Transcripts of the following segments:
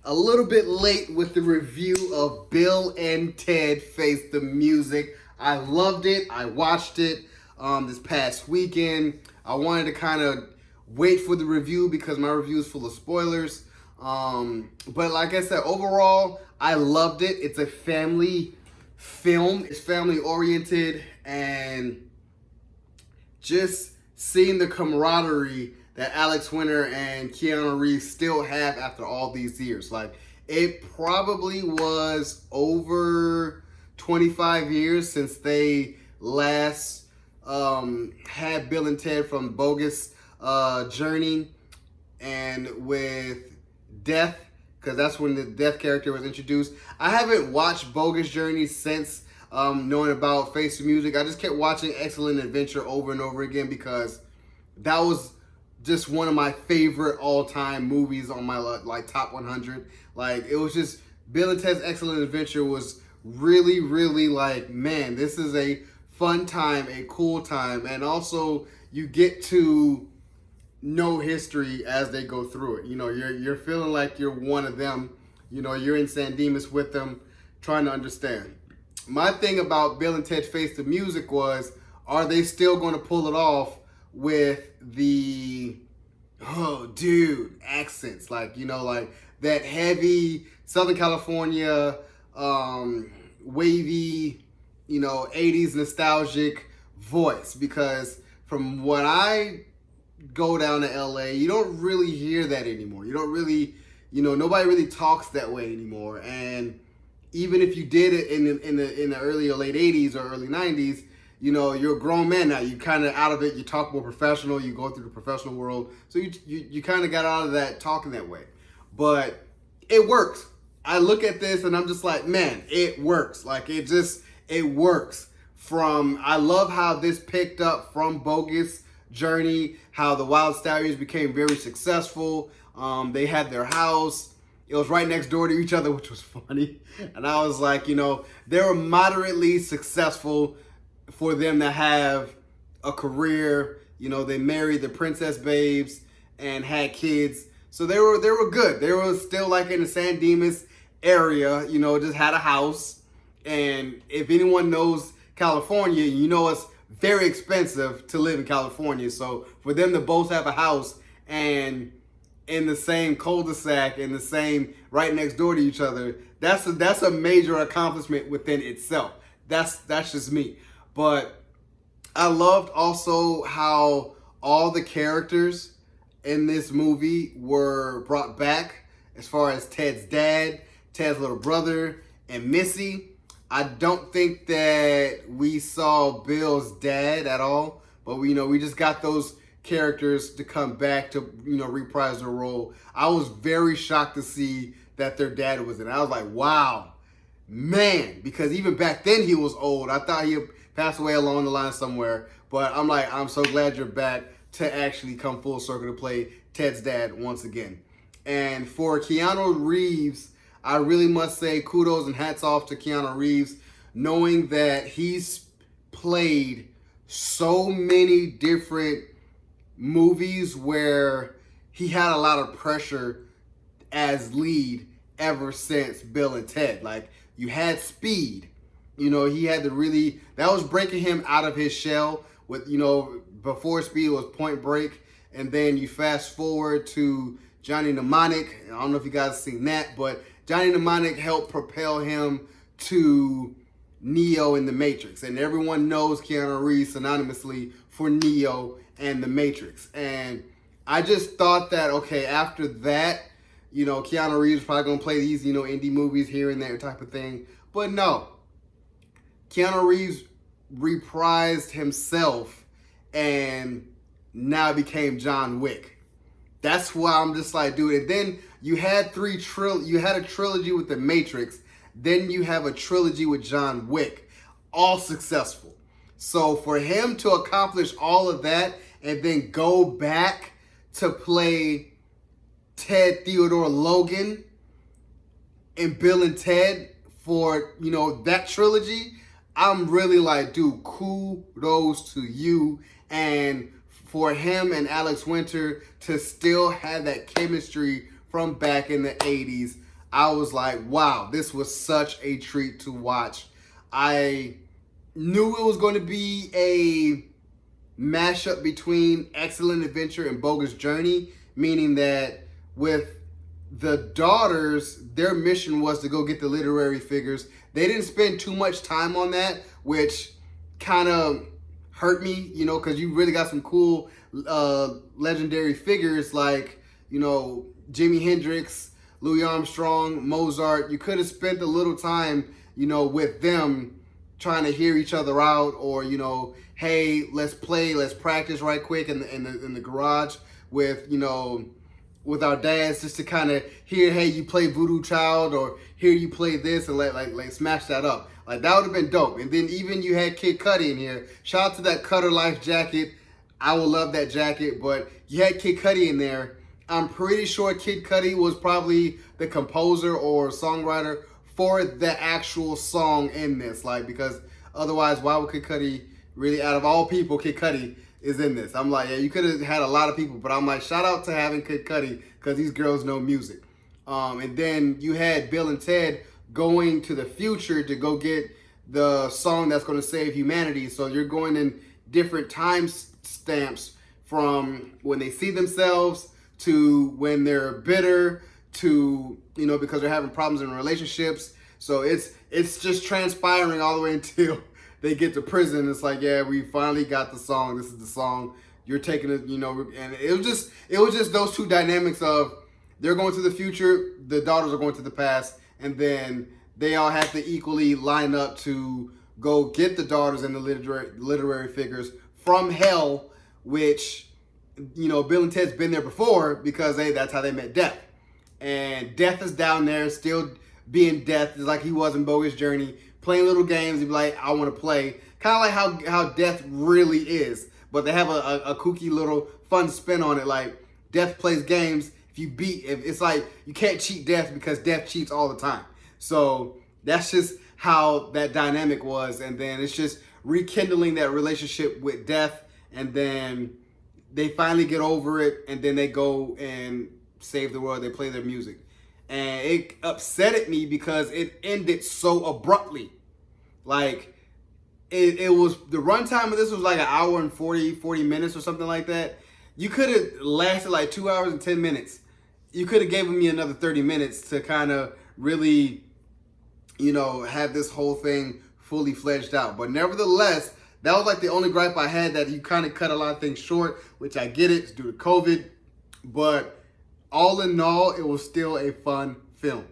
A little bit late with the review of Bill and Ted Face the Music. I loved it. I watched it this past weekend. I wanted to kind of wait for the review because my review is full of spoilers. But like I said, overall, I loved it. It's a family film. It's family oriented, and just seeing the camaraderie that Alex Winter and Keanu Reeves still have after all these years. Like, it probably was over 25 years since they last had Bill and Ted from Bogus Journey and with Death, because that's when the Death character was introduced. I haven't watched Bogus Journey since knowing about Face the Music. I just kept watching Excellent Adventure over and over again because that was just one of my favorite all-time movies on my like top 100. Like, it was just Bill and Ted's Excellent Adventure was really, really like, man, this is a fun time, a cool time, and also you get to know history as they go through it. You know, you're feeling like you're one of them. You know, you're in San Dimas with them, trying to understand. My thing about Bill and Ted Face the Music was, are they still going to pull it off with the, oh dude, accents? Like, you know, like that heavy Southern California, wavy, you know, 80s nostalgic voice. Because from what I go down to LA, you don't really hear that anymore. You don't really, you know, nobody really talks that way anymore. And even if you did it in the early or late 80s or early 90s, you know, you're a grown man now. You kind of out of it. You talk more professional. You go through the professional world. So you kind of got out of that talking that way. But it works. I look at this and I'm just like, man, it works. Like, it works. I love how this picked up from Bogus Journey, how the Wild Stallions became very successful. They had their house. It was right next door to each other, which was funny. And I was like, you know, they were moderately successful for them to have a career. You know, they married the Princess Babes and had kids. So they were good. They were still like in the San Dimas area, you know, just had a house. And if anyone knows California, you know it's very expensive to live in California. So for them to both have a house and in the same cul-de-sac, in the same right next door to each other, that's a major accomplishment within itself. That's just me. But I loved also how all the characters in this movie were brought back, as far as Ted's dad, Ted's little brother, and Missy. I don't think that we saw Bill's dad at all, but we just got those characters to come back to, you know, reprise their role. I was very shocked to see that their dad was in it. I was like, wow, man, because even back then he was old. I thought he had passed away along the line somewhere, but I'm like, I'm so glad you're back to actually come full circle to play Ted's dad once again. And for Keanu Reeves, I really must say kudos and hats off to Keanu Reeves, knowing that he's played so many different movies where he had a lot of pressure as lead ever since Bill and Ted. Like, you had Speed, you know, he had to really, that was breaking him out of his shell. With, you know, before Speed was Point Break, and then you fast forward to Johnny Mnemonic. I don't know if you guys have seen that, but Johnny Mnemonic helped propel him to Neo in The Matrix. And everyone knows Keanu Reeves synonymously for Neo and The Matrix. And I just thought that, okay, after that, you know, Keanu Reeves is probably going to play these, you know, indie movies here and there type of thing. But no, Keanu Reeves reprised himself and now became John Wick. That's why I'm just like, dude. And then you had you had a trilogy with The Matrix. Then you have a trilogy with John Wick, all successful. So for him to accomplish all of that and then go back to play Ted Theodore Logan in Bill and Ted for, you know, that trilogy, I'm really like, dude, kudos to you. And for him and Alex Winter to still have that chemistry from back in the 80s, I was like, wow, this was such a treat to watch. I knew it was going to be a mashup between Excellent Adventure and Bogus Journey, meaning that with the daughters, their mission was to go get the literary figures. They didn't spend too much time on that, which kind of hurt me, you know, because you really got some cool legendary figures like, you know, Jimi Hendrix, Louis Armstrong, Mozart. You could have spent a little time, you know, with them trying to hear each other out, or, you know, hey, let's practice right quick in the garage with, you know, with our dads, just to kind of hear, hey, you play Voodoo Child, or here you play this, and like smash that up. Like, that would have been dope. And then even you had Kid Cudi in here. Shout out to that Cutter Life jacket. I will love that jacket, but you had Kid Cudi in there. I'm pretty sure Kid Cudi was probably the composer or songwriter for the actual song in this. Like, because otherwise, why would Kid Cudi, really, out of all people, Kid Cudi is in this? I'm like, yeah, you could have had a lot of people, but I'm like, shout out to having Kid Cudi, because these girls know music. And then you had Bill and Ted going to the future to go get the song that's going to save humanity. So you're going in different time stamps, from when they see themselves to when they're bitter to, you know, because they're having problems in relationships. So it's just transpiring all the way until they get to prison. It's like, yeah, we finally got the song. This is the song. You're taking it, you know, and it was just those two dynamics of, they're going to the future, the daughters are going to the past, and then they all have to equally line up to go get the daughters and the literary figures from hell, which, you know, Bill and Ted's been there before, because that's how they met Death. And Death is down there still being Death, like he was in Bogus Journey, playing little games. He'd be like, I want to play. Kind of like how Death really is. But they have a kooky little fun spin on it. Like, Death plays games. It's like, you can't cheat Death, because Death cheats all the time. So that's just how that dynamic was. And then it's just rekindling that relationship with Death. And then they finally get over it. And then they go and save the world. They play their music. And it upsetted me because it ended so abruptly. Like, it was, the runtime of this was like an hour and 40 minutes or something like that. You could have lasted like 2 hours and 10 minutes. You could have given me another 30 minutes to kind of really, you know, have this whole thing fully fledged out. But nevertheless, that was like the only gripe I had, that you kind of cut a lot of things short, which I get it, it's due to COVID. But all in all, it was still a fun film.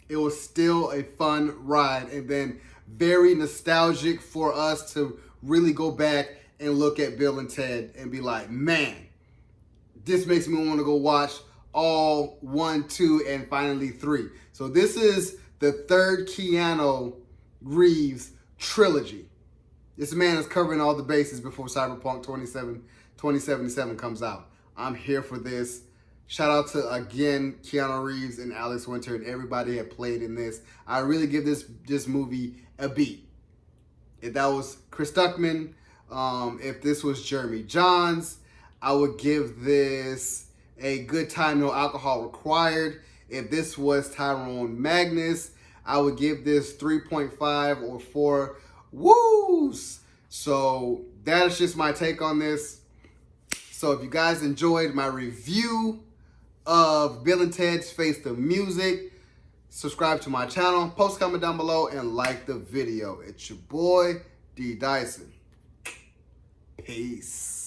It was still a fun ride, and then very nostalgic for us to really go back and look at Bill and Ted and be like, man, this makes me want to go watch all 1, 2, and finally 3. So this is the third Keanu Reeves trilogy. This man is covering all the bases before Cyberpunk 2077 comes out. I'm here for this. Shout out to, again, Keanu Reeves and Alex Winter and everybody that played in this. I really give this movie a B. If that was Chris Stuckman, if this was Jeremy Johns, I would give this a good time, no alcohol required. If this was Tyrone Magnus, I would give this 3.5 or 4 woos. So that is just my take on this. So if you guys enjoyed my review of Bill and Ted's Face the Music, subscribe to my channel, post comment down below, and like the video. It's your boy, D Dyson. Peace.